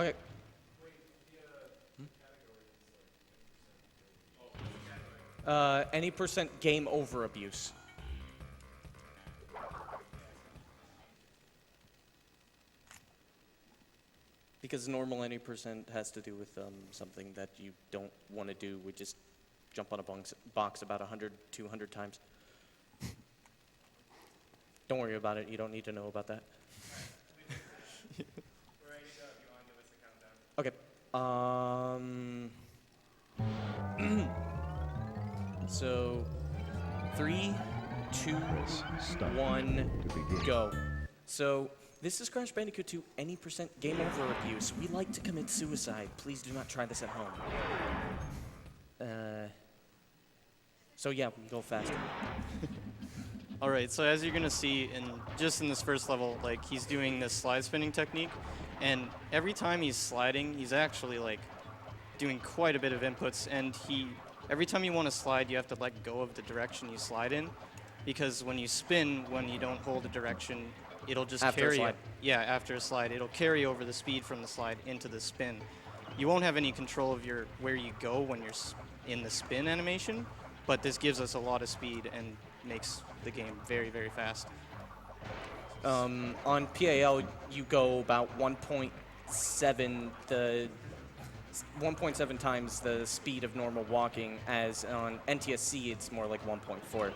Okay. Any percent game over abuse. Because normal any percent has to do with something that you don't want to do. We just jump on a box about 100, 200 times. Don't worry about it. You don't need to know about that. We're ready to go if you want to give us a countdown. Okay. So, 3, 2, 1, go. So, this is Crash Bandicoot 2, any percent game over abuse. We like to commit suicide. Please do not try this at home. So yeah, we can go faster. All right, so as you're gonna see just in this first level, like he's doing this slide spinning technique, and every time he's sliding, he's actually like doing quite a bit of inputs, and every time you want to slide, you have to let go of the direction you slide in, because when you spin, when you don't hold a direction, it'll just After a slide. Yeah, after a slide, it'll carry over the speed from the slide into the spin. You won't have any control of where you go when you're in the spin animation, but this gives us a lot of speed and makes the game very, very fast. On PAL, you go about 1.7 times the speed of normal walking, as on NTSC it's more like 1.4.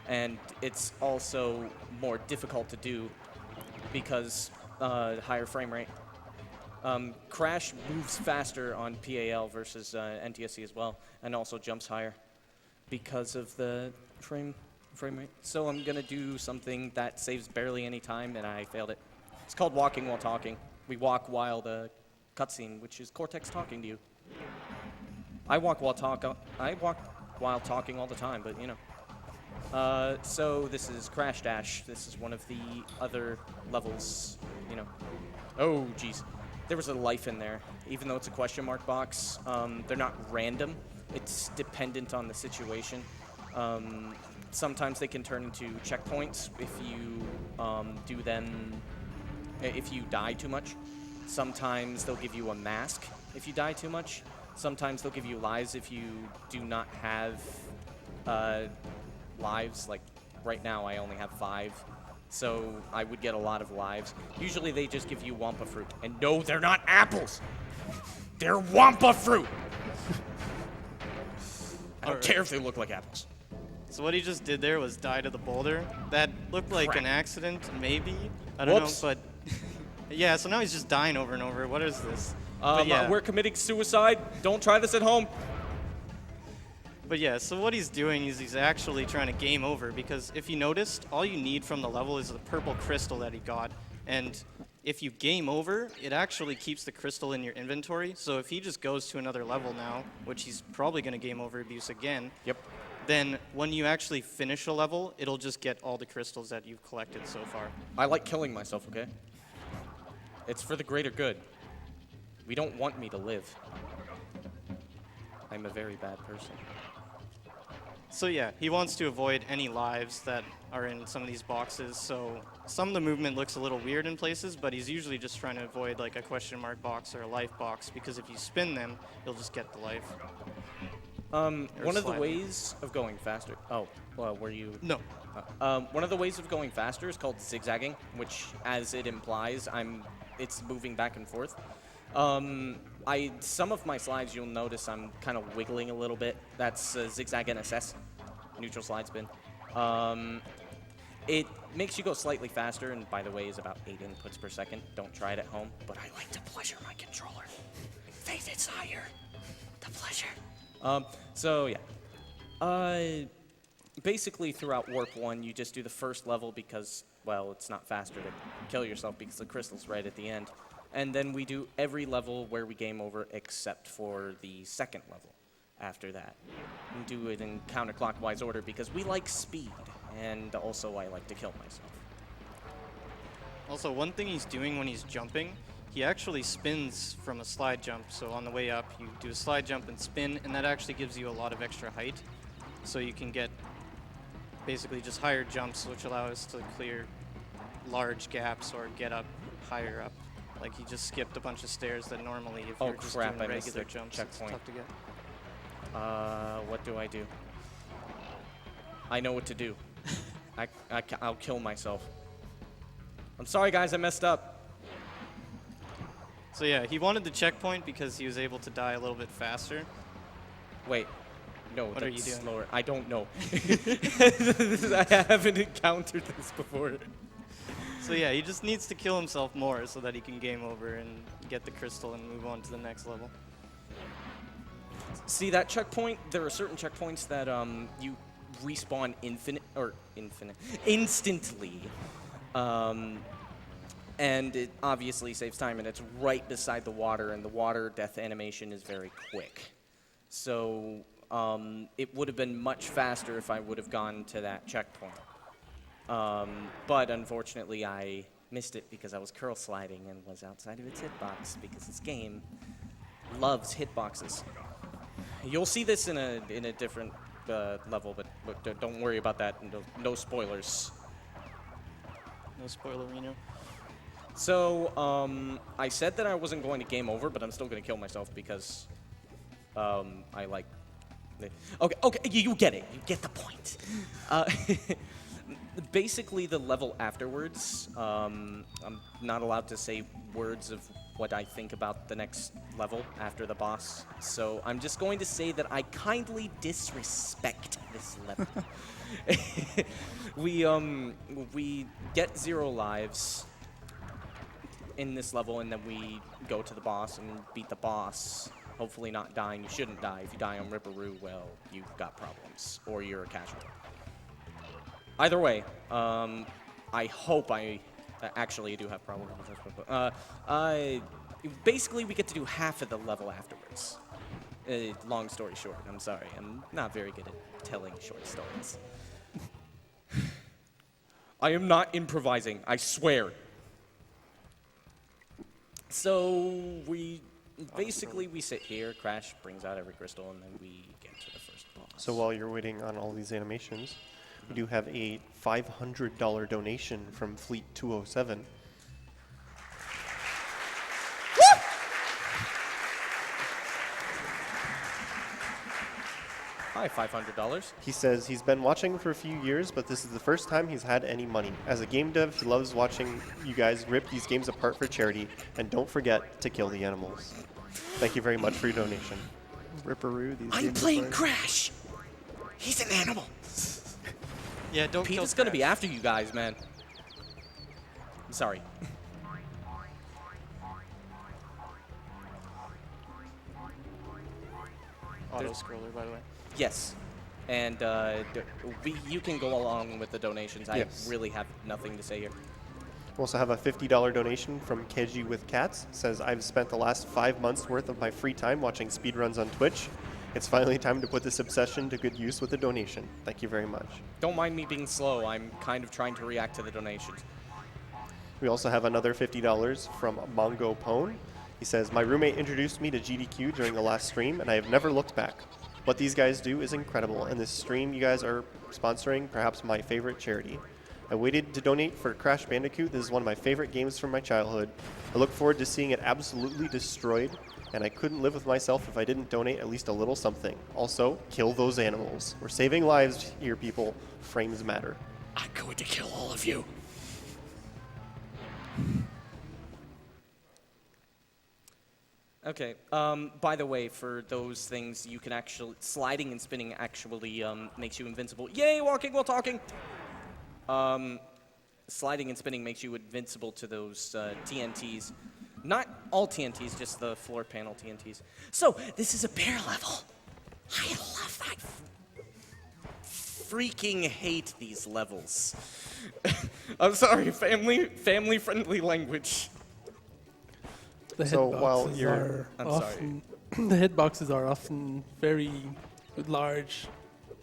And it's also more difficult to do because higher frame rate. Crash moves faster on PAL versus NTSC as well, and also jumps higher because of the frame rate. So I'm gonna do something that saves barely any time, and I failed it. It's called walking while talking. We walk while the cutscene, which is Cortex talking to you. I walk while talking all the time, but you know. So this is Crash Dash. This is one of the other levels, you know. Oh, jeez. There was a life in there. Even though it's a question mark box, they're not random. It's dependent on the situation. Sometimes they can turn into checkpoints if you do them, if you die too much. Sometimes they'll give you a mask if you die too much. Sometimes they'll give you lives if you do not have lives. Like right now I only have 5, so I would get a lot of lives. Usually they just give you Wampa fruit. And no, they're not apples. They're Wampa fruit. I don't care if they look like apples. So what he just did there was die to the boulder. That looked like Crap. an accident, maybe. I don't Whoops. know, but yeah, so now he's just dying over and over. What is this? But yeah. We're committing suicide. Don't try this at home. But yeah, so what he's doing is he's actually trying to game over, because if you noticed, all you need from the level is the purple crystal that he got. And if you game over, it actually keeps the crystal in your inventory. So if he just goes to another level now, which he's probably going to game over abuse again, Yep. then when you actually finish a level, it'll just get all the crystals that you've collected so far. I like killing myself, okay? It's for the greater good. We don't want me to live. I'm a very bad person. So yeah, he wants to avoid any lives that are in some of these boxes, so some of the movement looks a little weird in places, but he's usually just trying to avoid like a question mark box or a life box, because if you spin them, you'll just get the life. One of the slide. ways of going faster... Oh, well, were you... No. One of the ways of going faster is called zigzagging, which, as it implies, it's moving back and forth. Some of my slides, you'll notice I'm kind of wiggling a little bit. That's zigzag NSS, neutral slide spin. It makes you go slightly faster, and by the way, is about 8 inputs per second. Don't try it at home, but I like to pleasure my controller. Faith is higher. The pleasure. So yeah. Basically, throughout Warp 1, you just do the first level because, well, it's not faster to kill yourself because the crystal's right at the end. And then we do every level where we game over except for the second level after that. We do it in counterclockwise order because we like speed, and also I like to kill myself. Also, one thing he's doing when he's jumping, he actually spins from a slide jump. So on the way up, you do a slide jump and spin, and that actually gives you a lot of extra height. So you can get basically just higher jumps, which allow us to clear large gaps or get up higher up. Like he just skipped a bunch of stairs that normally, if Oh, you're just crap, doing I missed regular the jumps, checkpoint. it's tough to get. What do I do? I know what to do. I'll kill myself. I'm sorry, guys, I messed up. So yeah, he wanted the checkpoint because he was able to die a little bit faster. Wait. No, What that's are you doing? slower. I don't know. I haven't encountered this before. So yeah, he just needs to kill himself more so that he can game over and get the crystal and move on to the next level. See, that checkpoint, there are certain checkpoints that you respawn instantly. And it obviously saves time, and it's right beside the water, and the water death animation is very quick. So it would have been much faster if I would have gone to that checkpoint. But unfortunately, I missed it because I was curl sliding and was outside of its hitbox because this game loves hitboxes. You'll see this in a different level, but don't worry about that. No spoilers. No spoiler, Reno. So I said that I wasn't going to game over, but I'm still going to kill myself because I like. Okay, you get it. You get the point. Basically, the level afterwards, I'm not allowed to say words of what I think about the next level after the boss. So I'm just going to say that I kindly disrespect this level. We get 0 lives in this level, and then we go to the boss and beat the boss. Hopefully not dying. You shouldn't die. If you die on Ripperoo, well, you've got problems, or you're a casual. Either way, I hope actually I do have problems with this, basically we get to do half of the level afterwards. Long story short, I'm sorry. I'm not very good at telling short stories. I am not improvising, I swear. So we sit here, Crash brings out every crystal, and then we get to the first boss. So while you're waiting on all these animations, we do have a $500 donation from Fleet 207. Hi, $500. He says he's been watching for a few years, but this is the first time he's had any money. As a game dev, he loves watching you guys rip these games apart for charity, and don't forget to kill the animals. Thank you very much for your donation. Ripperoo, these I'm games playing apart. Crash. He's an animal. Yeah, don't kill Peter's gonna be Crash. after you guys, man. I'm sorry. Auto-scroller, by the way. Yes. And you can go along with the donations. Yes. I really have nothing to say here. We also have a $50 donation from Keji with Cats. Says, I've spent the last 5 months worth of my free time watching speedruns on Twitch. It's finally time to put this obsession to good use with a donation. Thank you very much. Don't mind me being slow. I'm kind of trying to react to the donations. We also have another $50 from Mongo Pone. He says, my roommate introduced me to GDQ during the last stream, and I have never looked back. What these guys do is incredible, and this stream you guys are sponsoring perhaps my favorite charity. I waited to donate for Crash Bandicoot. This is one of my favorite games from my childhood. I look forward to seeing it absolutely destroyed, and I couldn't live with myself if I didn't donate at least a little something. Also, kill those animals. We're saving lives here, people. Frames matter. I'm going to kill all of you. Okay. By the way, for those things, you can actually sliding and spinning actually makes you invincible. Yay, walking while talking. Sliding and spinning makes you invincible to those TNTs. Not all TNTs, just the floor panel TNTs. So this is a bear level. I love that. Freaking hate these levels. I'm sorry, family-friendly language. The So while hitboxes you're- are I'm often the hitboxes are often very large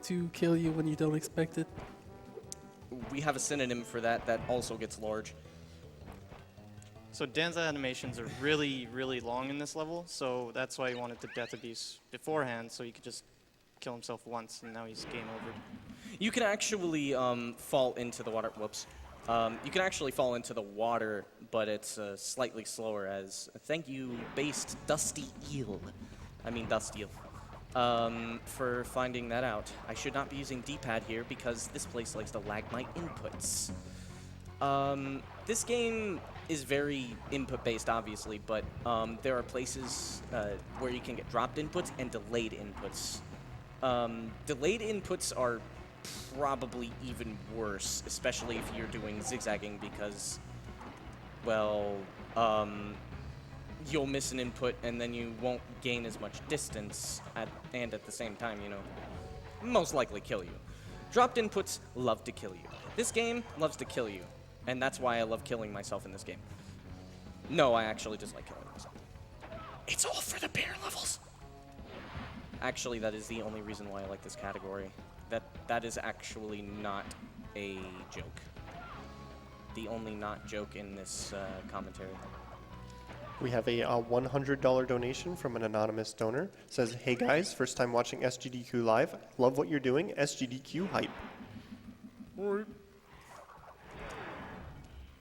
to kill you when you don't expect it. We have a synonym for that that also gets large. So Dan's animations are really, really long in this level, so that's why he wanted the death abuse beforehand, so he could just kill himself once, and now he's game over. You can actually fall into the water. Whoops. You can actually fall into the water, but it's slightly slower as, thank you, based Dusty Eel. I mean Dust Eel. For finding that out. I should not be using D-pad here because this place likes to lag my inputs. This game is very input-based, obviously, but there are places where you can get dropped inputs and delayed inputs. Delayed inputs are probably even worse, especially if you're doing zigzagging because, well, you'll miss an input and then you won't gain as much distance and at the same time, you know, most likely kill you. Dropped inputs love to kill you. This game loves to kill you, and that's why I love killing myself in this game. No, I actually just like killing myself. It's all for the bear levels. Actually, that is the only reason why I like this category. That is actually not a joke. The only not joke in this commentary. We have a $100 donation from an anonymous donor. It says, hey guys, first time watching SGDQ live. Love what you're doing. SGDQ hype.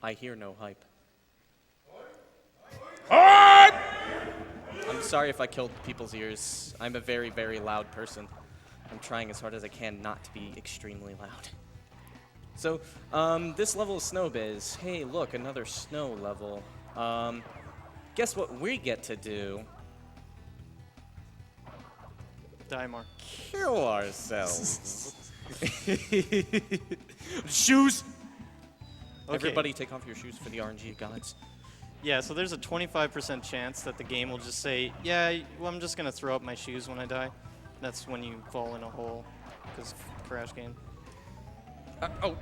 I hear no hype. Hype! I'm sorry if I killed people's ears. I'm a very, very loud person. I'm trying as hard as I can not to be extremely loud. So, this level is Snow Biz. Hey, look, another snow level. Guess what we get to do? Die more. Kill ourselves. Shoes! Okay. Everybody take off your shoes for the RNG gods. Yeah, so there's a 25% chance that the game will just say, yeah, well, I'm just going to throw up my shoes when I die. That's when you fall in a hole, because crash game. Oh.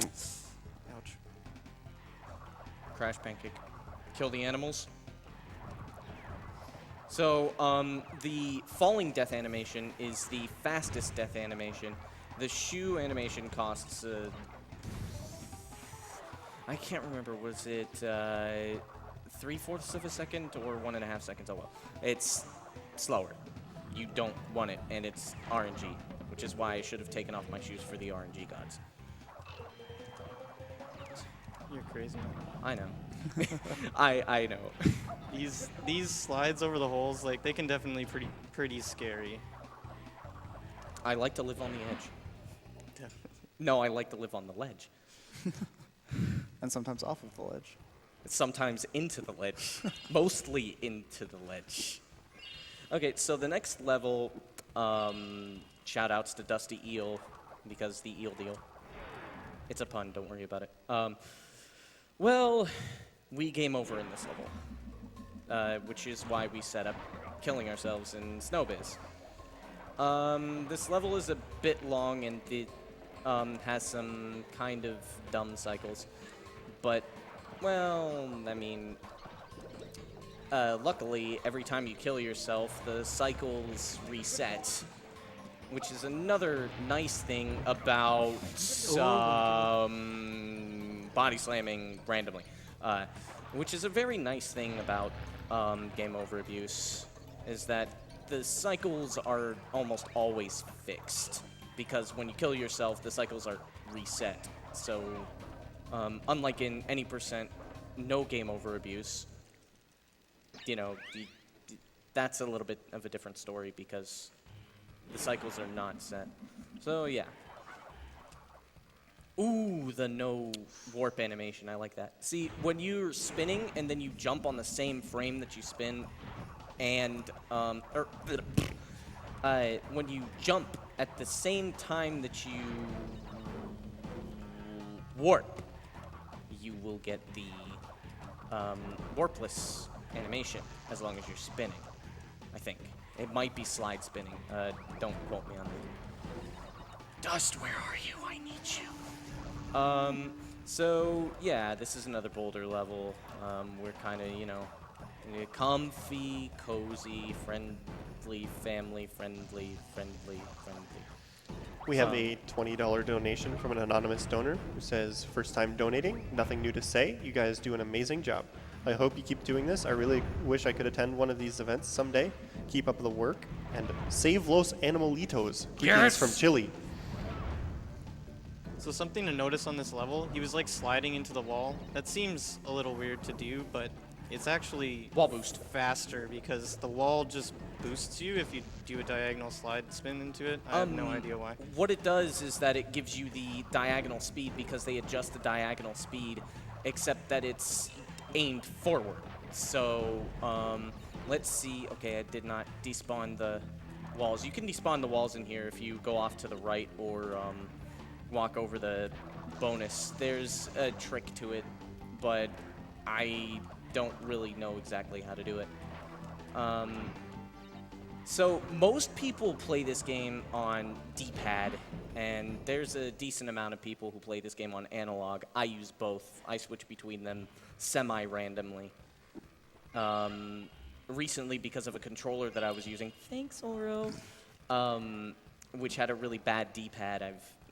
Ouch. Crash pancake. Kill the animals. So, the falling death animation is the fastest death animation. The shoe animation costs, I can't remember, was it 3/4 of a second or 1.5 seconds? Oh well. It's slower. You don't want it, and it's RNG, which is why I should have taken off my shoes for the RNG gods. You're crazy. I know. I know. These slides over the holes, like, they can definitely pretty scary. I like to live on the edge. Definitely. No, I like to live on the ledge. And sometimes off of the ledge. Sometimes into the ledge. Mostly into the ledge. Okay, so the next level, shout outs to Dusty Eel, because the eel deal. It's a pun, don't worry about it. Well, we game over in this level, which is why we set up killing ourselves in Snow Biz. This level is a bit long and it has some kind of dumb cycles, but, well, I mean, luckily, every time you kill yourself, the cycles reset, which is another nice thing about body slamming randomly, which is a very nice thing about game over abuse, is that the cycles are almost always fixed, because when you kill yourself, the cycles are reset. So, unlike in any percent no game over abuse, you know, that's a little bit of a different story because the cycles are not set. So, yeah. Ooh, the no warp animation. I like that. See, when you're spinning and then you jump on the same frame that you spin, and when you jump at the same time that you warp, you will get the warpless animation as long as you're spinning, I think. It might be slide spinning. Don't quote me on that. Dust, where are you? I need you. So, yeah, this is another boulder level. We're kind of, you know, comfy, cozy, friendly, family, friendly. We have a $20 donation from an anonymous donor who says, first time donating, nothing new to say. You guys do an amazing job. I hope you keep doing this. I really wish I could attend one of these events someday. Keep up the work and save Los Animalitos. Keeping us from Chile. So something to notice on this level, he was like sliding into the wall. That seems a little weird to do, but it's actually Wall boost. faster because the wall just boosts you if you do a diagonal slide spin into it. I have no idea why. What it does is that it gives you the diagonal speed because they adjust the diagonal speed, except that it's aimed forward. So let's see. Okay, I did not despawn the walls. You can despawn the walls in here if you go off to the right or walk over the bonus. There's a trick to it, but I don't really know exactly how to do it. So most people play this game on D-pad, and there's a decent amount of people who play this game on analog. I use both. I switch between them semi-randomly. Recently, because of a controller that I was using, thanks Oro, which had a really bad D-pad,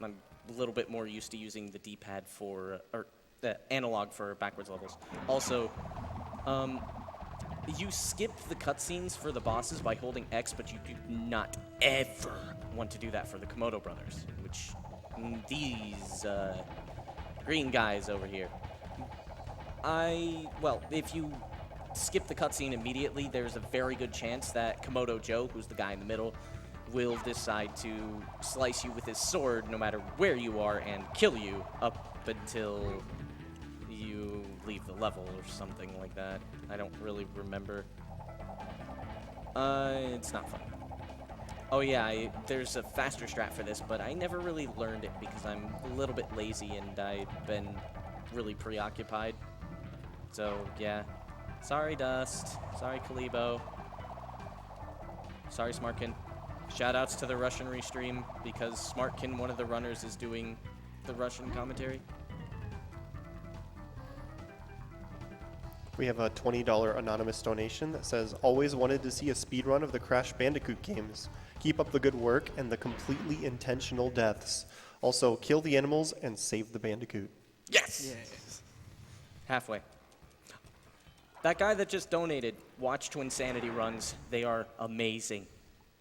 I'm a little bit more used to using the D-pad for, or the analog for backwards levels. Also, you skip the cutscenes for the bosses by holding X, but you do not ever want to do that for the Komodo brothers, which these green guys over here. Well, if you skip the cutscene immediately, there's a very good chance that Komodo Joe, who's the guy in the middle, will decide to slice you with his sword no matter where you are and kill you up until you leave the level or something like that. I don't really remember. It's not fun. Oh yeah, there's a faster strat for this, but I never really learned it because I'm a little bit lazy and I've been really preoccupied. So yeah. Sorry, Dust. Sorry, Kalibo. Sorry, Smartkin. Shoutouts to the Russian restream because Smartkin, one of the runners, is doing the Russian commentary. We have a $20 anonymous donation that says, always wanted to see a speedrun of the Crash Bandicoot games. Keep up the good work and the completely intentional deaths. Also, kill the animals and save the Bandicoot. Yes! Halfway. That guy that just donated, watch Twinsanity runs. They are amazing.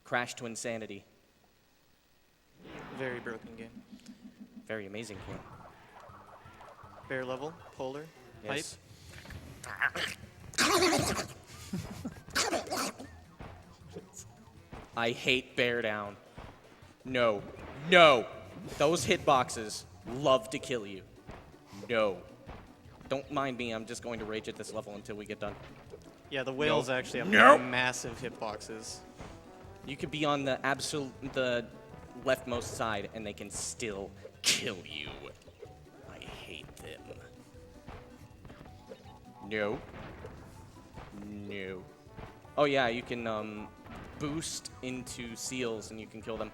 Crash Twinsanity. Very broken game. Very amazing game. Bear level, polar, Yes. I hate bear down. No. No. Those hitboxes love to kill you. No. Don't mind me, I'm just going to rage at this level until we get done. Yeah, the whales actually have Nope. massive hitboxes. You could be on the the leftmost side and they can still kill you. I hate them. No. No. Oh yeah, you can boost into seals and you can kill them.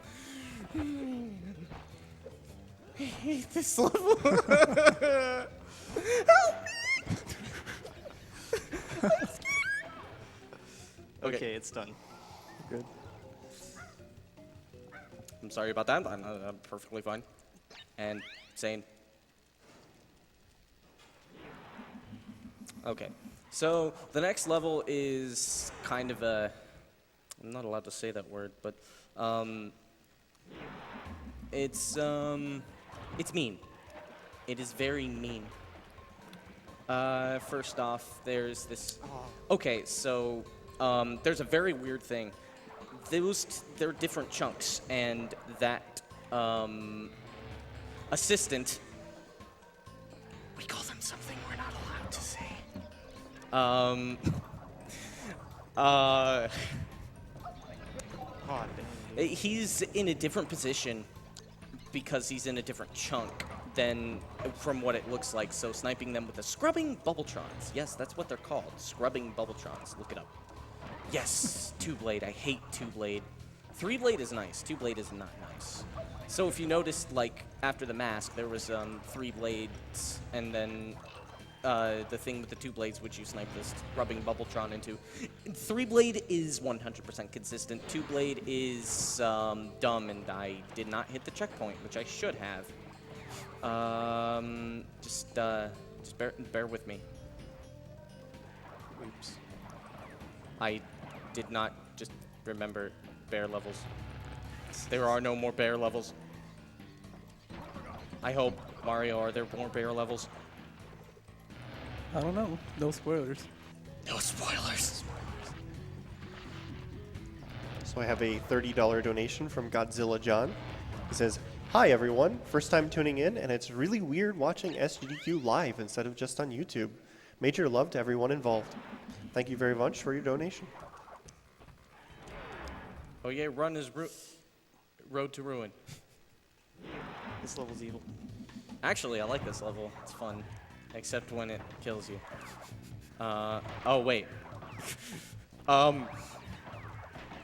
I hate this level. Okay, it's done. Good. I'm sorry about that. I'm perfectly fine. And sane. Okay. So the next level is kind of a... I'm not allowed to say that word, but it's mean. It is very mean. First off, there's this... Okay, so there's a very weird thing. They're different chunks, and that assistant... We call them something we're not allowed to say. Oh, dang. He's in a different position because he's in a different chunk than from what it looks like. So sniping them with the scrubbing bubbletrons. Yes, that's what they're called. Scrubbing bubbletrons. Look it up. Yes, two-blade. I hate two-blade. Three-blade is nice. Two-blade is not nice. So if you noticed, like, after the mask, there was three blades, and then the thing with the two blades, which you snipe this rubbing bubbletron into. Three-blade is 100% consistent. Two-blade is dumb, and I did not hit the checkpoint, which I should have. Just bear with me. Oops. I did not just remember bear levels. There are no more bear levels. I hope. Mario, are there more bear levels? I don't know. No spoilers. No spoilers. So I have a $30 donation from Godzilla John. He says, "Hi everyone, first time tuning in, and it's really weird watching SGDQ live instead of just on YouTube. Major love to everyone involved. Thank you very much for your donation." Oh yeah, run is road to ruin. This level's evil. Actually, I like this level. It's fun, except when it kills you. Oh wait.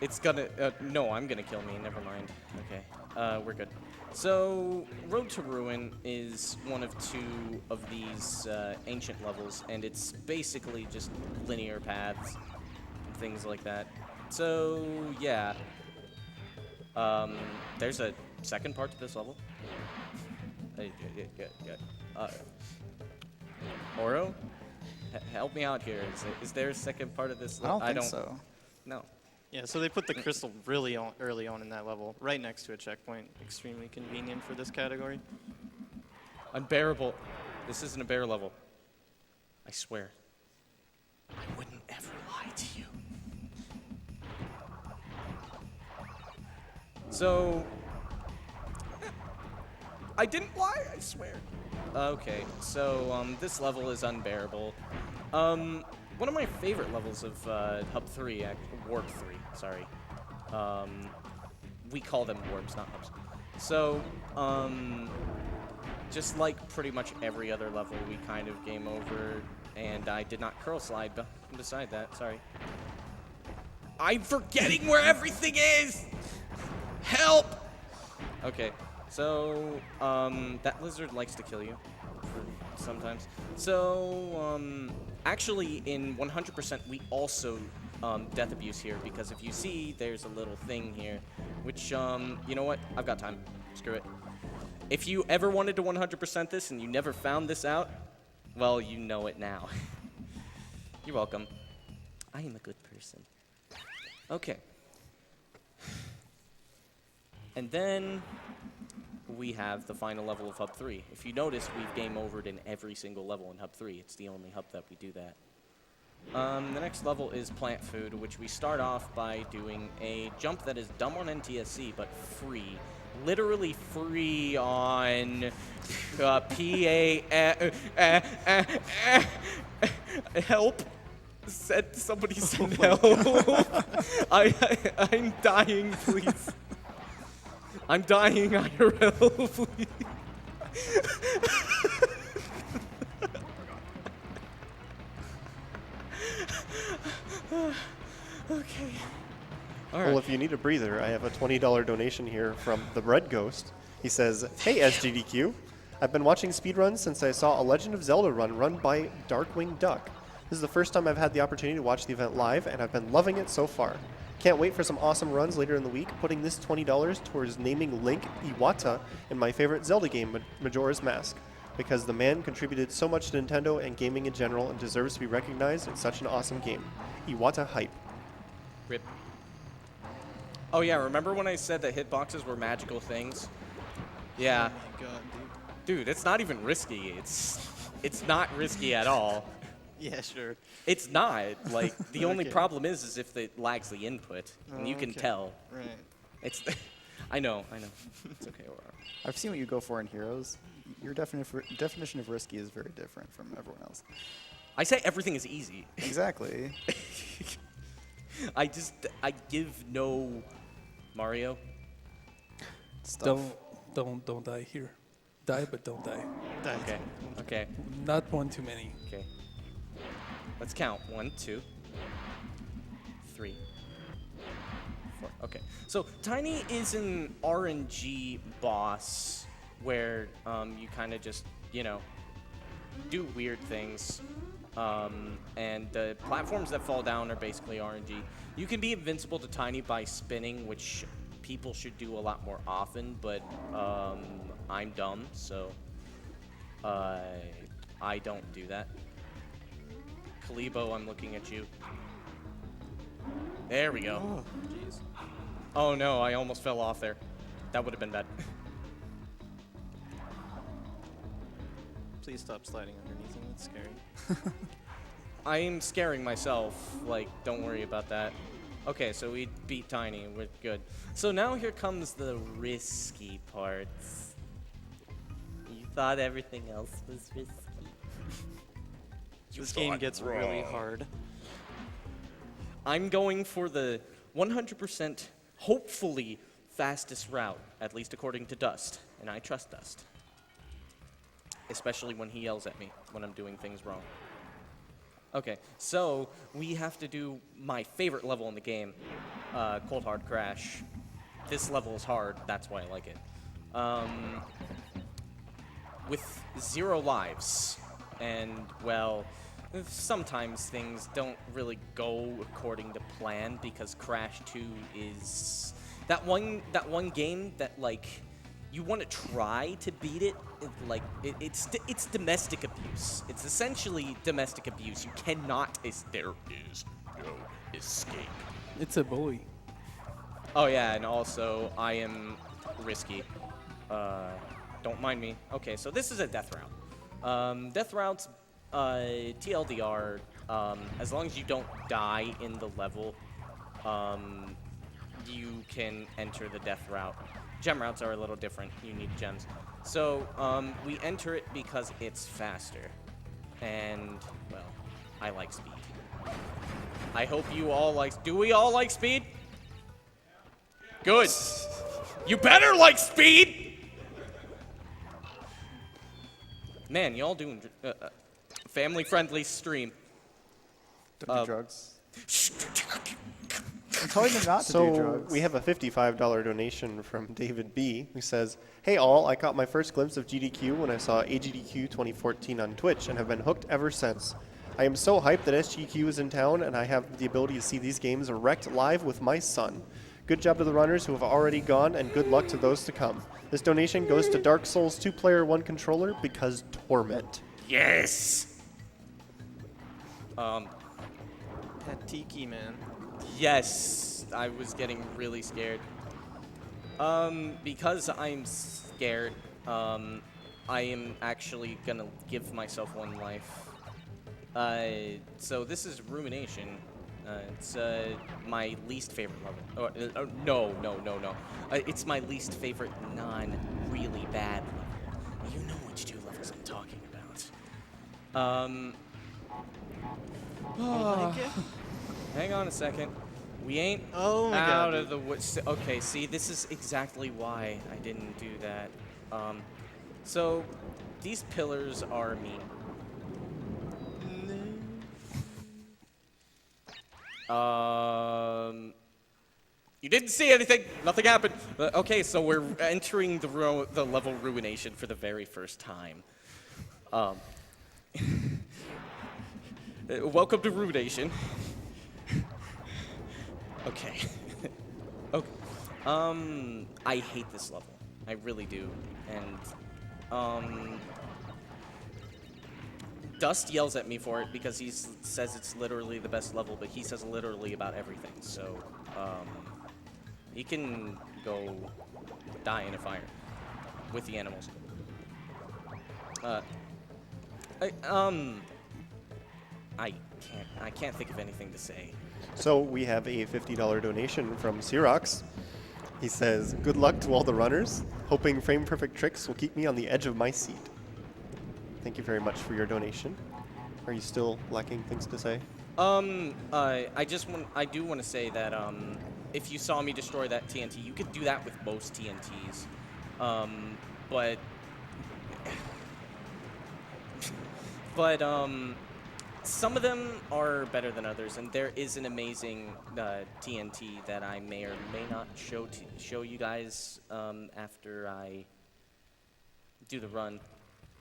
It's gonna. No, I'm gonna kill me. Never mind. Okay. We're good. So, Road to Ruin is one of two of these ancient levels, and it's basically just linear paths and things like that. So, yeah. There's a second part to this level. Oro? Help me out here. Is there a second part of this I level? don't think so. No. Yeah, so they put the crystal really early on in that level, right next to a checkpoint. Extremely convenient for this category. Unbearable. This isn't a bear level. I swear. I wouldn't ever lie to you. So, I didn't lie, I swear. Okay, so this level is unbearable. One of my favorite levels of Hub 3, Warp 3, sorry. We call them warps, not hubs. So, just like pretty much every other level, we kind of game over, and I did not curl slide beside that, sorry. I'm forgetting where everything is! Help! Okay, so, that lizard likes to kill you sometimes. So, actually, in 100%, we also death abuse here, because if you see, there's a little thing here, which, you know what? I've got time. Screw it. If you ever wanted to 100% this and you never found this out, well, you know it now. You're welcome. I am a good person. Okay. And then we have the final level of Hub 3. If you notice, we've game overed in every single level in Hub 3. It's the only hub that we do that. The next level is Plant Food, which we start off by doing a jump that is dumb on NTSC, but free. Literally free on help. Somebody said help. I'm dying, please. I'm dying, IRL, please. Okay. All right. Well, if you need a breather, I have a $20 donation here from the Bread Ghost. He says, "Hey SGDQ, I've been watching speedruns since I saw a Legend of Zelda run by Darkwing Duck. This is the first time I've had the opportunity to watch the event live, and I've been loving it so far. Can't wait for some awesome runs later in the week, putting this $20 towards naming Link Iwata in my favorite Zelda game, Majora's Mask, because the man contributed so much to Nintendo and gaming in general and deserves to be recognized in such an awesome game. Iwata hype." Rip. Oh yeah, remember when I said that hitboxes were magical things? Yeah. Oh my god, dude. Dude, it's not even risky. It's not risky at all. Yeah, sure. It's not. Like, the only Okay. problem is if it lags the input, and you can Okay. tell. Right. It's. I know. It's okay. I've seen what you go for in Heroes. Your definition of risky is very different from everyone else. I say everything is easy. Exactly. I give no Mario. Stuff. Don't die here. Die, but don't die. Okay. Okay. Not one too many. Okay. Let's count. 1, 2, 3, 4. Okay. So Tiny is an RNG boss where you kind of just, do weird things. And the platforms that fall down are basically RNG. You can be invincible to Tiny by spinning, which people should do a lot more often, but I'm dumb, so I don't do that. Kalibo, I'm looking at you. There we go. Oh, jeez. Oh no, I almost fell off there. That would have been bad. please stop sliding underneath him? It's scary. I'm scaring myself. Like, don't worry about that. Okay, so we beat Tiny. We're good. So now here comes the risky parts. You thought everything else was risky. This game gets really hard. I'm going for the 100%, hopefully, fastest route, at least according to Dust. And I trust Dust. Especially when he yells at me when I'm doing things wrong. Okay, so we have to do my favorite level in the game, Cold Hard Crash. This level is hard, that's why I like it. With 0 lives, and well, sometimes things don't really go according to plan because Crash 2 is that one game that like you want to try to beat it, it's domestic abuse. It's essentially domestic abuse. You cannot. There is no escape. It's a bully. Oh yeah, and also I am risky. Don't mind me. Okay, so this is a death route. Death routes, TLDR. As long as you don't die in the level, you can enter the death route. Gem routes are a little different. You need gems. So we enter it because it's faster. And, well, I like speed. I hope you all like... Do we all like speed? Good. You better like speed! Man, y'all doing family-friendly stream. Don't do drugs. I'm telling them not to do So drugs. we have a $55 donation from David B, who says, "Hey all, I caught my first glimpse of GDQ when I saw AGDQ 2014 on Twitch and have been hooked ever since. I am so hyped that SGQ is in town and I have the ability to see these games wrecked live with my son. Good job to the runners who have already gone and good luck to those to come. This donation goes to Dark Souls 2-player 1 controller because torment." Yes! That Tiki, man. Yes, I was getting really scared. Because I'm scared, I am actually gonna give myself 1 life. So this is Rumination. It's my least favorite level. No. It's my least favorite non-really bad level. You know which 2 levels I'm talking about. Hang on a second. We ain't Oh my out God, of the woods. Okay, see, this is exactly why I didn't do that. So these pillars are mean. You didn't see anything. Nothing happened. Okay, so we're entering the level Ruination for the very first time. Welcome to Ruination. Okay. Okay. I hate this level. I really do. And Dust yells at me for it because he says it's literally the best level, but he says literally about everything. So, he can go die in a fire with the animals. I can't think of anything to say. So we have a $50 donation from Xerox. He says, "Good luck to all the runners. Hoping frame perfect tricks will keep me on the edge of my seat." Thank you very much for your donation. Are you still lacking things to say? I do want to say that if you saw me destroy that TNT, you could do that with most TNTs. But some of them are better than others, and there is an amazing TNT that I may or may not show you guys after I do the run,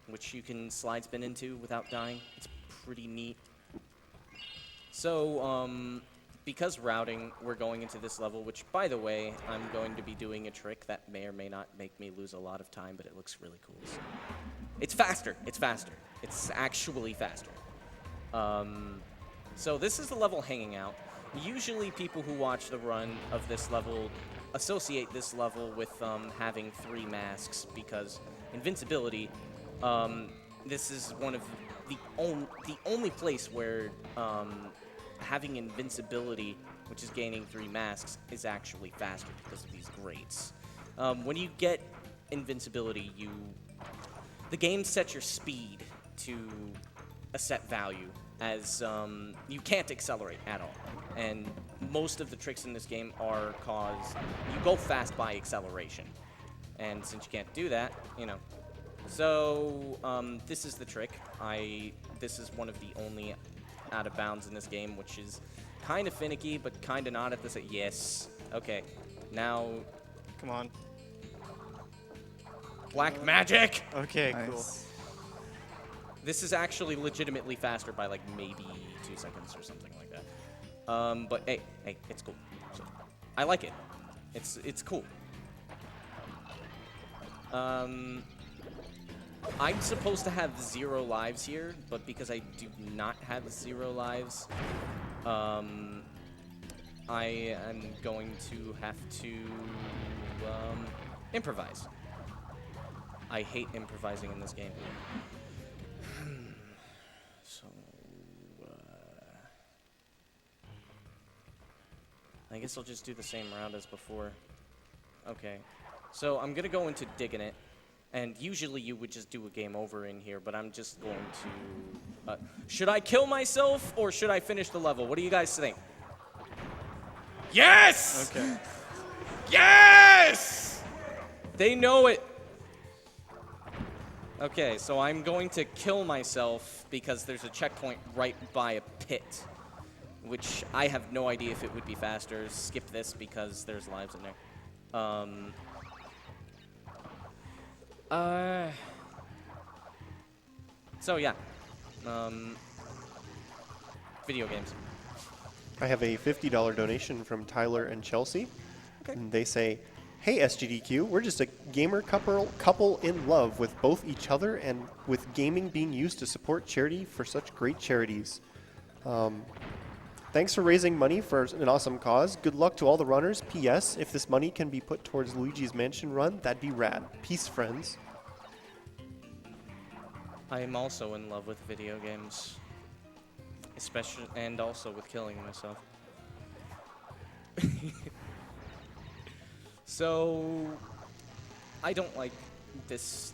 which you can slide spin into without dying. It's pretty neat. So, because routing, we're going into this level, which, by the way, I'm going to be doing a trick that may or may not make me lose a lot of time, but it looks really cool. So it's faster. It's faster. It's actually faster. So this is the level Hanging Out. Usually people who watch the run of this level associate this level with having 3 masks because invincibility, this is one of the only place where having invincibility, which is gaining 3 masks, is actually faster because of these grades. When you get invincibility, the game sets your speed to a set value, as you can't accelerate at all. And most of the tricks in this game are you go fast by acceleration. And since you can't do that, So, this is the trick. This is one of the only out of bounds in this game, which is kind of finicky, but kind of not at the same. Yes. Okay. Now, Come on. black magic! Okay, Nice. cool. This is actually legitimately faster by like maybe 2 seconds or something like that. But hey, it's cool. So, I like it. It's cool. I'm supposed to have 0 lives here, but because I do not have 0 lives, I am going to have to improvise. I hate improvising in this game. So, I guess I'll just do the same route as before. Okay. So I'm gonna go into digging it, and usually you would just do a game over in here, but I'm just going to. Should I kill myself or should I finish the level? What do you guys think? Yes! Okay. Yes! They know it. Okay, so I'm going to kill myself because there's a checkpoint right by a pit, which I have no idea if it would be faster. Skip this because there's lives in there. So yeah, video games. I have a $50 donation from Tyler and Chelsea. Okay. And they say, "Hey SGDQ, we're just a gamer couple in love with both each other and with gaming being used to support charity for such great charities. Thanks for raising money for an awesome cause. Good luck to all the runners. P.S. If this money can be put towards Luigi's Mansion run, that'd be rad. Peace, friends." I am also in love with video games, especially and also with killing myself. So, I don't like this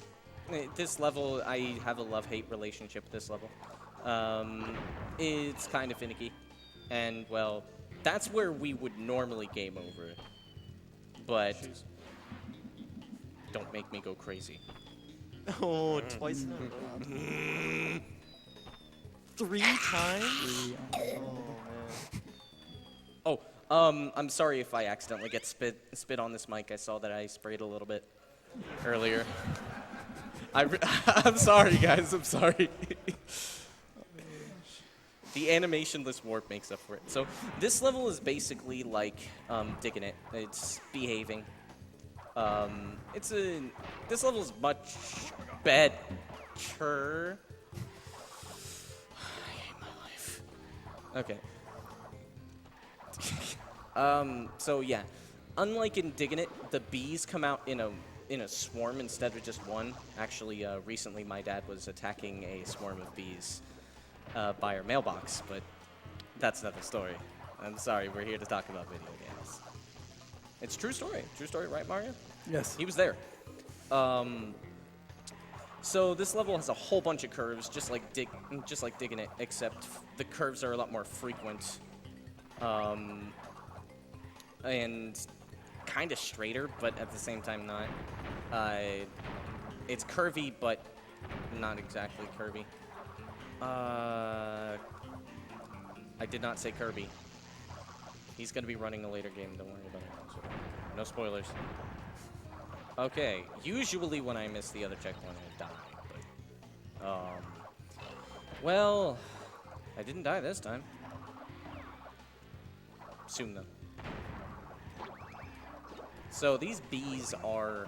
level. I have a love-hate relationship with this level. It's kind of finicky, and well, that's where we would normally game over. But don't make me go crazy. Oh, twice in a row. 3 times? Oh, man. Oh, I'm sorry if I accidentally get spit on this mic. I saw that I sprayed a little bit earlier. I'm sorry, guys. I'm sorry. The animationless warp makes up for it. So this level is basically like digging it. It's behaving. This level is much better. I hate my life. Okay. So yeah, unlike in digging it, the bees come out in a swarm instead of just one. Actually, recently my dad was attacking a swarm of bees by our mailbox, but that's another story. I'm sorry, we're here to talk about video games. It's true story. True story, right, Mario? Yes. He was there. So this level has a whole bunch of curves, just like digging it, except the curves are a lot more frequent, and kind of straighter, but at the same time not. It's curvy, but not exactly curvy. I did not say Kirby. He's gonna be running a later game. Don't worry about it. So, no spoilers. Okay. Usually when I miss the other checkpoint, I die. But, well, I didn't die this time. Soon though. So these bees are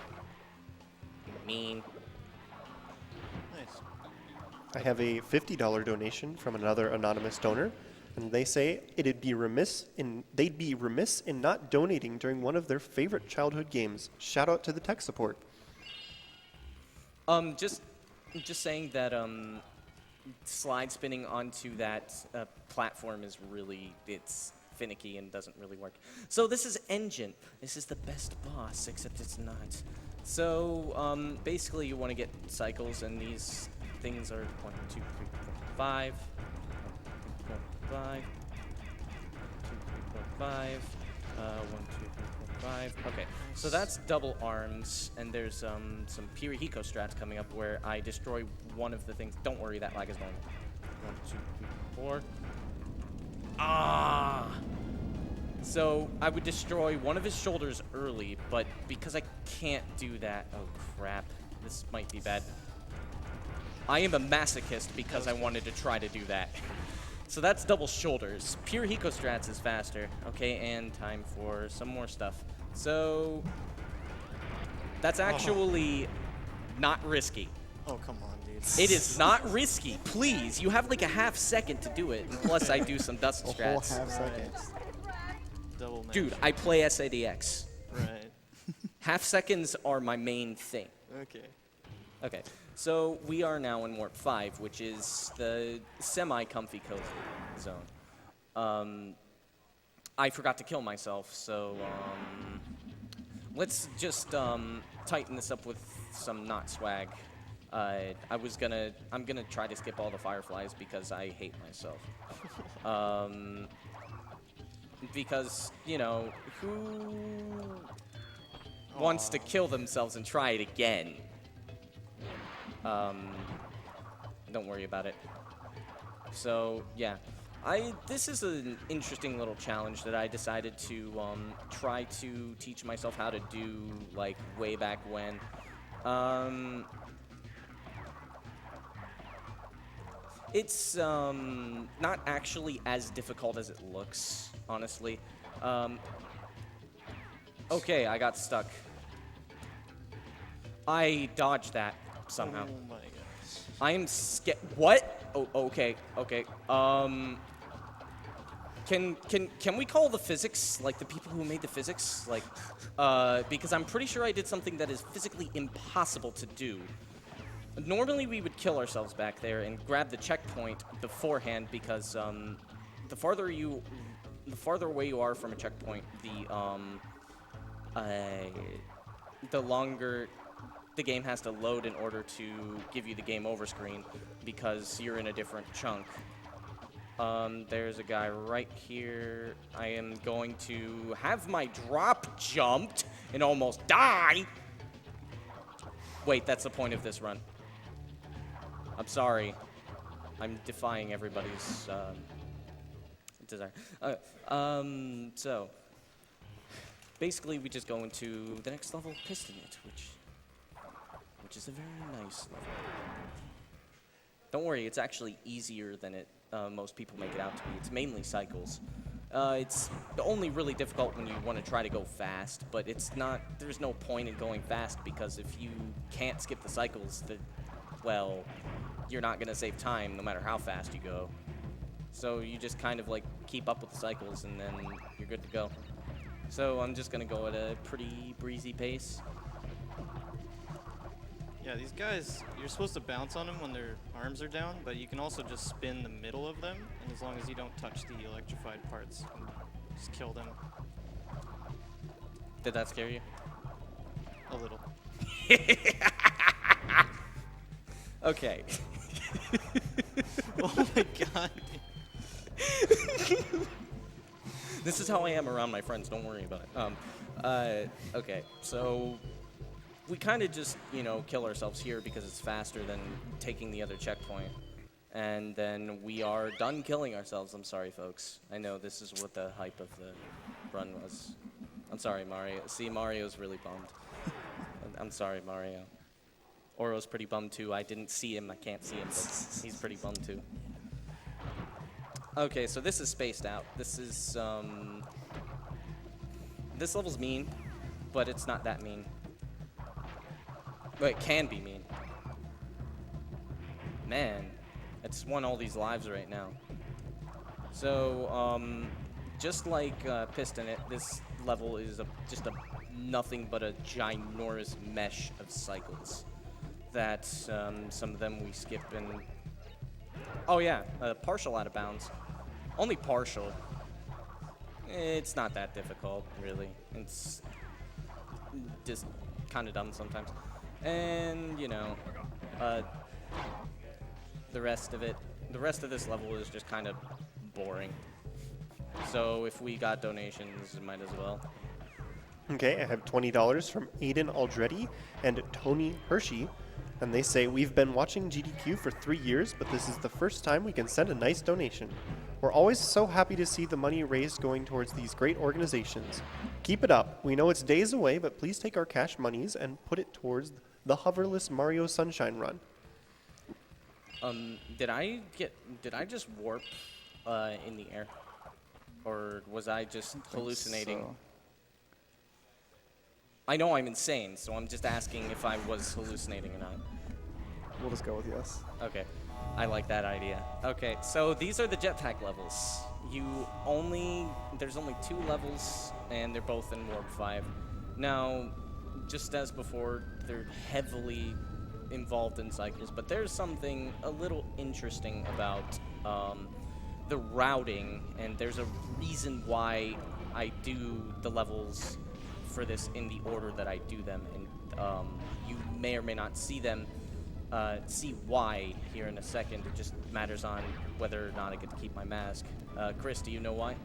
mean. Nice. I have a $50 donation from another anonymous donor, and they say they'd be remiss in not donating during one of their favorite childhood games. Shout out to the tech support. Just just saying that slide spinning onto that platform is really, it's finicky and doesn't really work. So this is Engine. This is the best boss, except it's not. So basically you want to get cycles, and these things are 1, 2, 3, 4, 5. 1, 2, 3, 4, 5. 2, 3, 4, 5. 1, 2, 3, 4, 5. Okay, so that's double arms, and there's some Pirihiko strats coming up where I destroy one of the things. Don't worry, that lag is normal. 1, 2, 3, 4. Ah! So I would destroy one of his shoulders early, but because I can't do that, oh crap, this might be bad. I am a masochist because I wanted to try to do that. So that's double shoulders. Pure Hiko strats is faster. Okay, and time for some more stuff. So that's actually not risky. Oh, come on, dude. It is not risky. Please, you have like a half second to do it. Plus, I do some dust A whole strats. half second. Double match. Dude, I play SADX. Right. Half seconds are my main thing. Okay. Okay, so we are now in Warp 5, which is the semi-comfy cozy zone. I forgot to kill myself, so let's just tighten this up with some not swag. I'm gonna try to skip all the fireflies because I hate myself. Because, you know, who wants to kill themselves and try it again? Don't worry about it. So, yeah. This is an interesting little challenge that I decided to try to teach myself how to do, like, way back when. It's not actually as difficult as it looks, honestly. Okay, I got stuck. I dodged that somehow. Oh my gosh. I am scared. What? Oh, okay, okay. Can we call the physics, like the people who made the physics, like, because I'm pretty sure I did something that is physically impossible to do. Normally we would kill ourselves back there and grab the checkpoint beforehand because the farther away you are from a checkpoint, the longer the game has to load in order to give you the game over screen because you're in a different chunk. There's a guy right here. I am going to have my drop jumped and almost die. Wait, that's the point of this run. I'm sorry. I'm defying everybody's desire. So basically we just go into the next level, Piston It, which is a very nice level. Don't worry, it's actually easier than it most people make it out to be. It's mainly cycles. It's only really difficult when you want to try to go fast, but it's not. There's no point in going fast because if you can't skip the cycles, well, you're not gonna save time no matter how fast you go. So you just kind of like keep up with the cycles and then you're good to go. So I'm just gonna go at a pretty breezy pace. Yeah, these guys, you're supposed to bounce on them when their arms are down, but you can also just spin the middle of them, and as long as you don't touch the electrified parts, you can just kill them. Did that scare you? A little. Okay. Oh my god. This is how I am around my friends, don't worry about it. Okay, so we kind of just, you know, kill ourselves here because it's faster than taking the other checkpoint. And then we are done killing ourselves. I'm sorry, folks. I know this is what the hype of the run was. I'm sorry, Mario. See, Mario's really bummed. I'm sorry, Mario. Oro's pretty bummed, too. I didn't see him. I can't see him, but he's pretty bummed, too. Okay, so this is spaced out. This is, this level's mean, but it's not that mean. But it can be mean. Man, I just won all these lives right now. So, just like Piston It, this level is just nothing but a ginormous mesh of cycles. that some of them we skip and... Oh yeah, partial out of bounds. Only partial. It's not that difficult, really. It's just kind of dumb sometimes. And, you know, the rest of this level is just kind of boring. So if we got donations, might as well. Okay, I have $20 from Aiden Aldretti and Tony Hershey. And they say, we've been watching GDQ for 3 years, but this is the first time we can send a nice donation. We're always so happy to see the money raised going towards these great organizations. Keep it up. We know it's days away, but please take our cash monies and put it towards the hoverless Mario Sunshine run. Did I just warp in the air? Or was I just hallucinating? So. I know I'm insane, so I'm just asking if I was hallucinating or not. We'll just go with yes. Okay, I like that idea. Okay, so these are the jetpack levels. There's only 2 levels, and they're both in Warp 5. Now, just as before, they're heavily involved in cycles, but there's something a little interesting about the routing, and there's a reason why I do the levels for this in the order that I do them, and you may or may not see why here in a second. It just matters on whether or not I get to keep my mask. Chris, do you know why?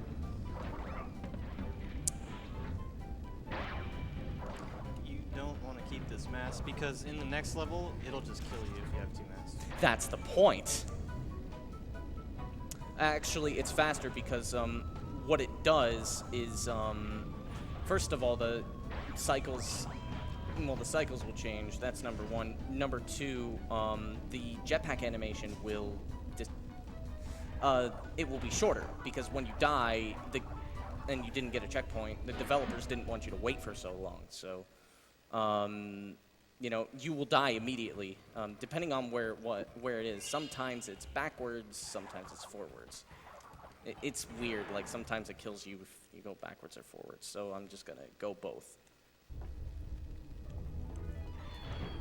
You don't want to keep this mask because in the next level, it'll just kill you if you have 2 masks. That's the point. Actually, it's faster because what it does is, first of all, the cycles will change. That's number 1. Number 2, the jetpack animation will it will be shorter because when you die and you didn't get a checkpoint, the developers didn't want you to wait for so long. So, you know, you will die immediately, depending on where it is. Sometimes it's backwards, sometimes it's forwards. It's weird. Like sometimes it kills you if you go backwards or forwards. So I'm just gonna go both.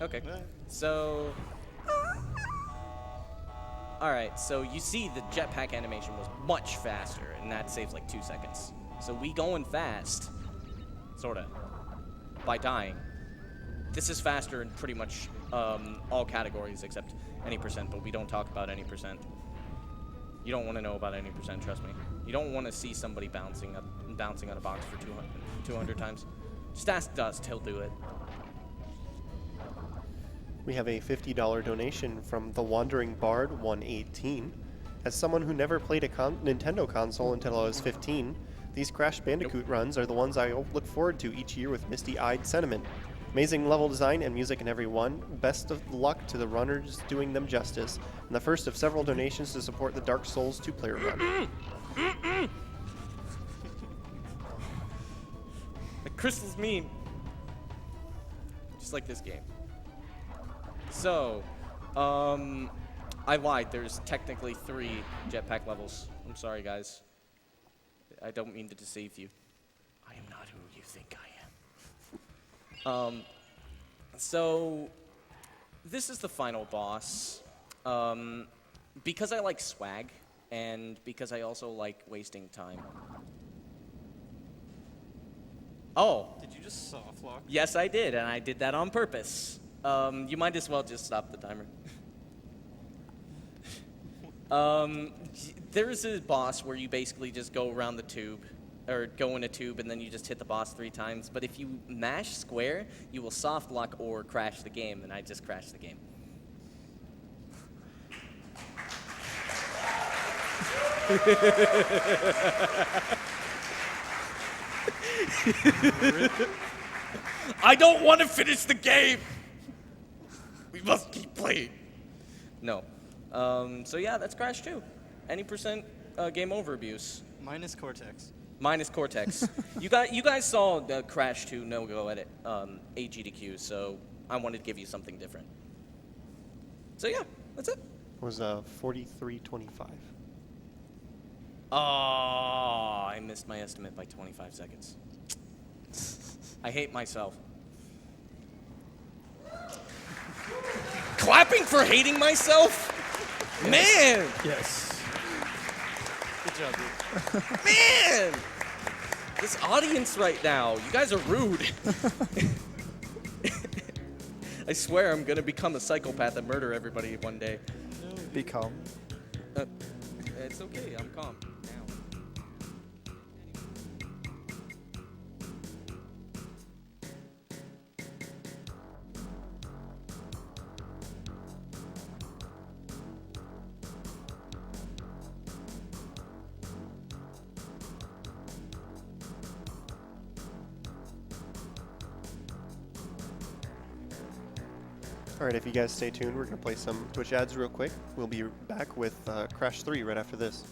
Okay. So. All right. So you see the jetpack animation was much faster, and that saves like 2 seconds. So we going fast, sorta, by dying. This is faster in pretty much all categories except any percent, but we don't talk about any percent. You don't want to know about any percent, trust me. You don't want to see somebody bouncing on a box for 200 times. Just ask Dust, he'll do it. We have a $50 donation from the Wandering Bard 118. As someone who never played a Nintendo console until I was 15, these Crash Bandicoot runs are the ones I look forward to each year with misty-eyed sentiment. Amazing level design and music in every one. Best of luck to the runners doing them justice. And the first of several donations to support the Dark Souls 2-player run. The crystal's mean. Just like this game. So, I lied. There's technically 3 jetpack levels. I'm sorry, guys. I don't mean to deceive you. I am not who you think I am. So, this is the final boss. Because I like swag, and because I also like wasting time. Oh. Did you just soft lock? Yes, I did, and I did that on purpose. You might as well just stop the timer. There's a boss where you basically just go around the tube, or go in a tube, and then you just hit the boss 3 times. But if you mash square, you will soft lock or crash the game, and I just crashed the game. I don't want to finish the game. We must keep playing. No. So yeah, that's Crash 2. Any percent game over abuse. Minus Cortex. Minus Cortex. you guys saw the Crash 2 no-go edit AGDQ, so I wanted to give you something different. So yeah, that's it. It was 43:25. Oh, I missed my estimate by 25 seconds. I hate myself. clapping for hating myself? Man! Yes. Good job, dude. Man! This audience right now, you guys are rude. I swear I'm gonna become a psychopath and murder everybody one day. Become. It's okay, I'm calm now. All right, if you guys stay tuned, we're going to play some Twitch ads real quick. We'll be back with Crash 3 right after this.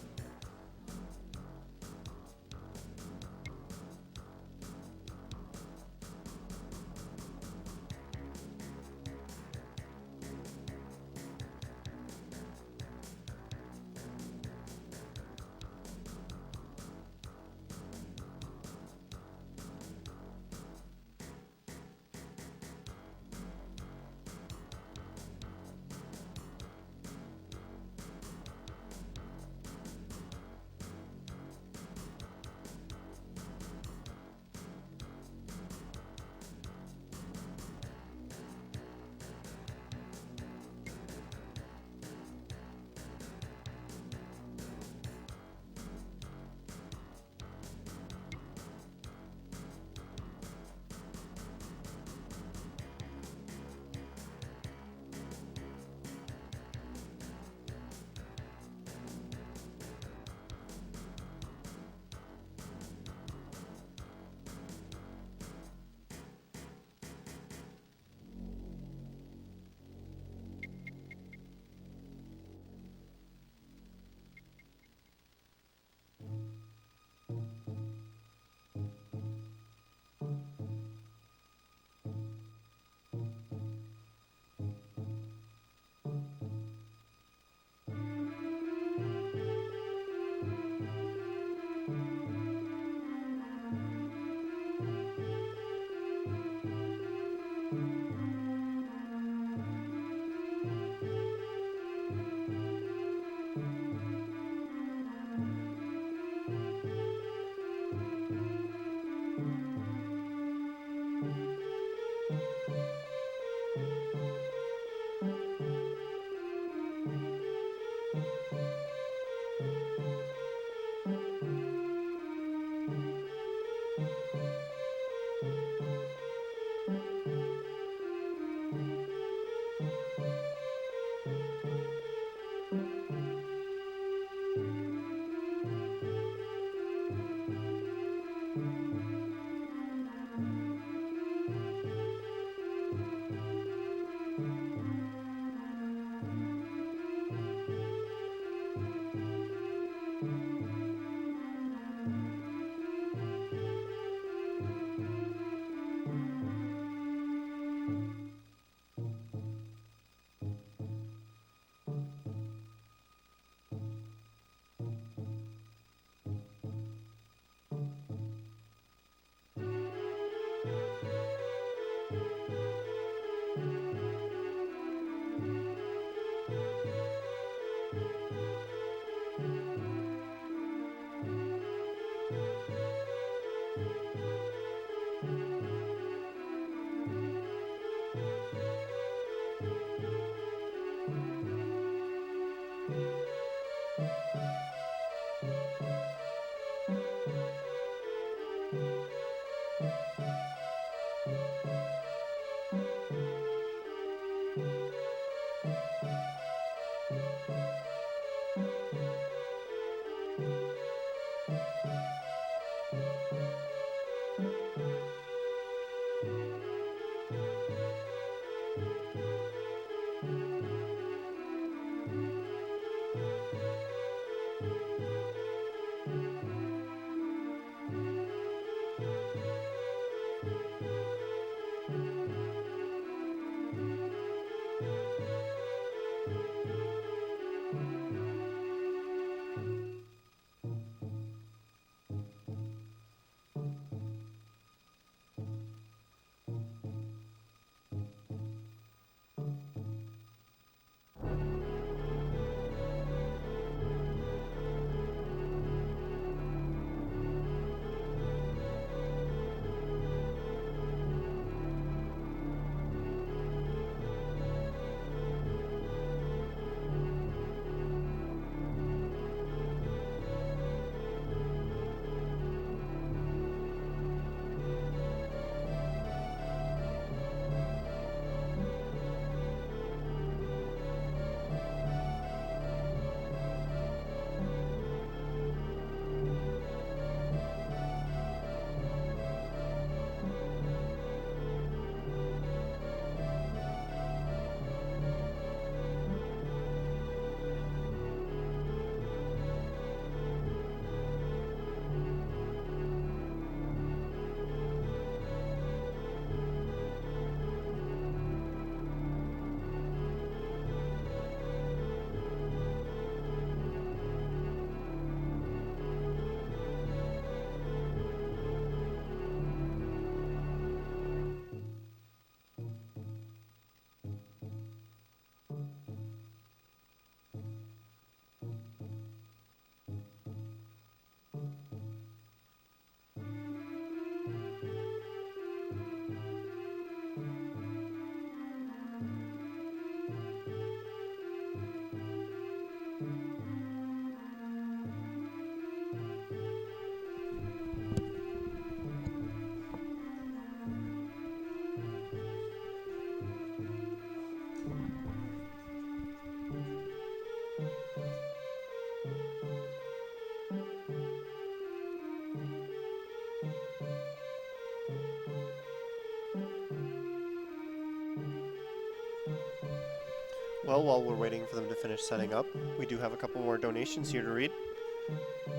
Well, while we're waiting for them to finish setting up, we do have a couple more donations here to read.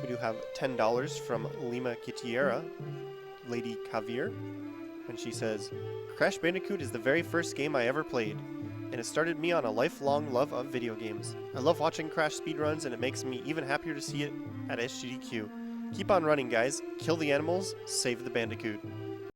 We do have $10 from Lima Kitiera, Lady Kavir, and she says, Crash Bandicoot is the very first game I ever played, and it started me on a lifelong love of video games. I love watching Crash speedruns, and it makes me even happier to see it at SGDQ. Keep on running, guys. Kill the animals, save the Bandicoot.